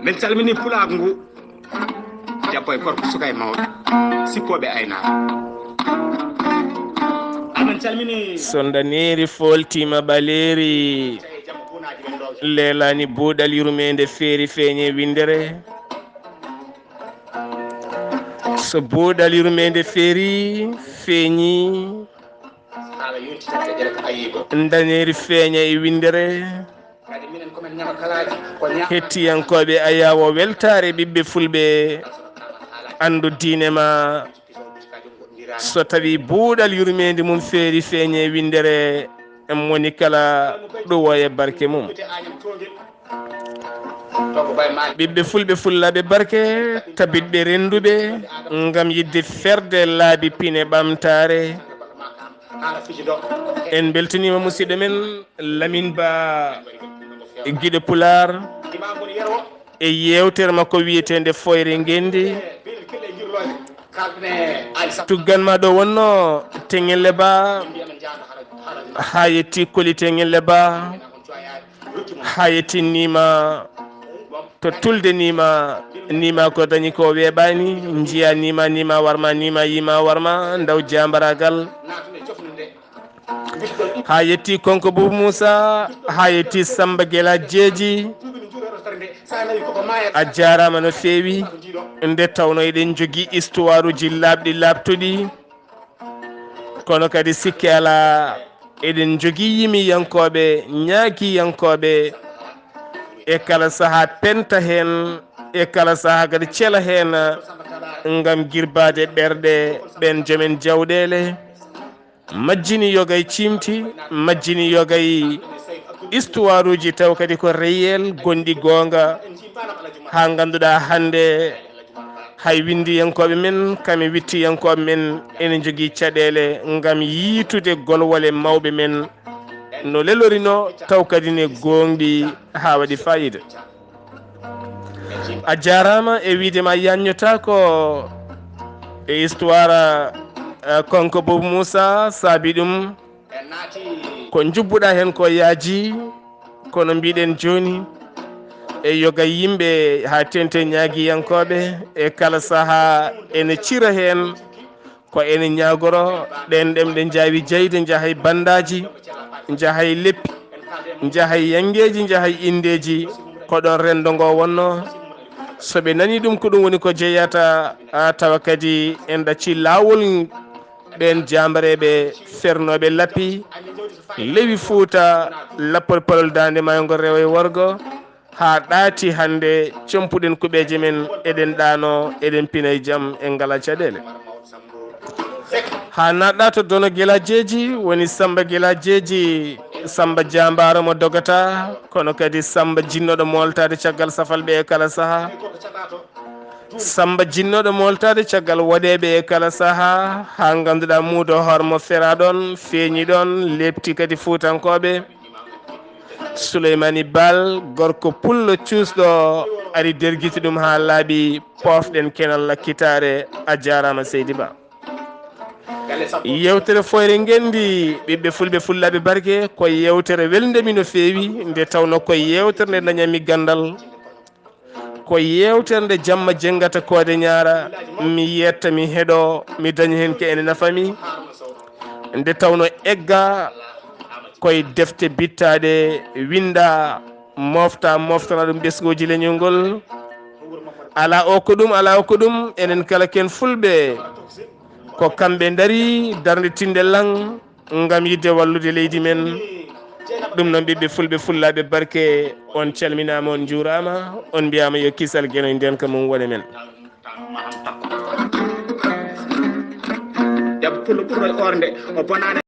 min calmini pulaago ngu debbo e gorko suka e mawɗo sikkoɓe aynaaɓe amin calmini sondaneri foltima ɓaleri lelani buuɗal yurmede feeri feeñe windere so buuɗal yurmede feeri feeñi haala yontitate ɗele ko ayiba daneri feeña e windere kadi minen komin ñama kalaji ko hettiyankoɓe ayawo weltare ɓiɓɓe fulɓe andu diine ma so tawi buuɗal yurmede mum feeri feeñe windere moni kala ɗuwo e barke mum ɓiɓɓe fulɓe fullaɓe barke tabitɓe renduɓe ngam yidde ferde laabi pine ɓamtare en beltanima musidɗo men Lamine Ba guiɗo Pular e yewtere makko wiyetende Foyre Ngendi tugganma ɗo wonno Teŋelle Ba ha yetti koli Teŋelle Ba ha yettinnima to tulde nima ko dañi ko weeɓani jiya nima warma nima yima warma ndaw jambaragal ha yetti Konko Boubou Moussa ha yetti Samba Guela Jeeji a jarama no feewi nde tawno eɗen jogui histoire uji labɗi labtuɗi kono kadi sikki ala eɗen jogui yimiyankoɓe ñaakiyankoɓe e kala saaha penta hen e kala saaha kadi ceela hen ngam guirbade ɓerɗe ɓen joomen jawɗele majjini yogay cimti majjini yogay histoire uji taw kadi ko réel gonɗi gonga ha ganduɗa hande hay windiyankoɓe men kami wittiyankoɓe men ene jogui caɗele ngam yiitude golwole mawɓe men no lelorino taw kadi ne gonɗi ha waɗi fayida a jarama e widema yanñota ko e histoire Konko Boubou Moussa saabi ɗum ko jubbuɗa hen ko yaaji kono mbiɗen joni e yoga yimɓe ha tente ñaaguiyankoɓe e kala saaha ene cira hen ko ene ñagoro ɗen ɗemɗe jawi jeyde jaahay bandaji jaahay leppi jaahay yangueji jaahay indeji ko ɗon rendo ngo wonno soɓe nani ɗum ko ɗum woni ko jeeyata tawa kadi en ɗacci lawol ɓen jambareɓe fernoɓe lappi lewi Fouta lappol palol dande maygo rewo e worgo ha ɗaati hande compuɗen kuɓeje men eɗen ɗano eɗen pina e jaam en ngala caɗele ha naɗɗa to Dono Guela Jeeji woni Samba Guela Jeeji Samba jambaro mo dogata kono kadi Samba jinnoɗo moltade caggal safalɓe e kala saaha Samba jinnoɗo moltade caggal waɗeɓe e kala saaha ha ganduɗa muudo hormo fera ɗon feeñi ɗon lepti kadi Fuutankoɓe Souleymani Bal gorko pullo cuusɗo ari derguiti ɗum ha laaɓi pofɗen kenal lakkitare a jarama Seydi Ba yewtere Foyre Ngendi ɓiɓɓe fulɓe fullaɓe barke ko yewtere weldemi no feewi nde tawno ko yewtere nde dañami gandal ko yewtere nde jamma jenggata koode ñaara mi yetta mi heeɗo mi dañi hen ko ene nafami nde tawno egga koye defte bittaɗe winda moftana ɗum ɓesgoji leñol ala o ko ɗum enen kala ken fulɓe ko kamɓe daari darde tindellan ngam yidde wallude leydi men ɗum noon ɓiɓɓe fulɓe fullaɓe barke on calminama on juurama on mbiyama yo kisal gueno nden ko mum woni men debbo pullo ɓurɗo e orde o bonani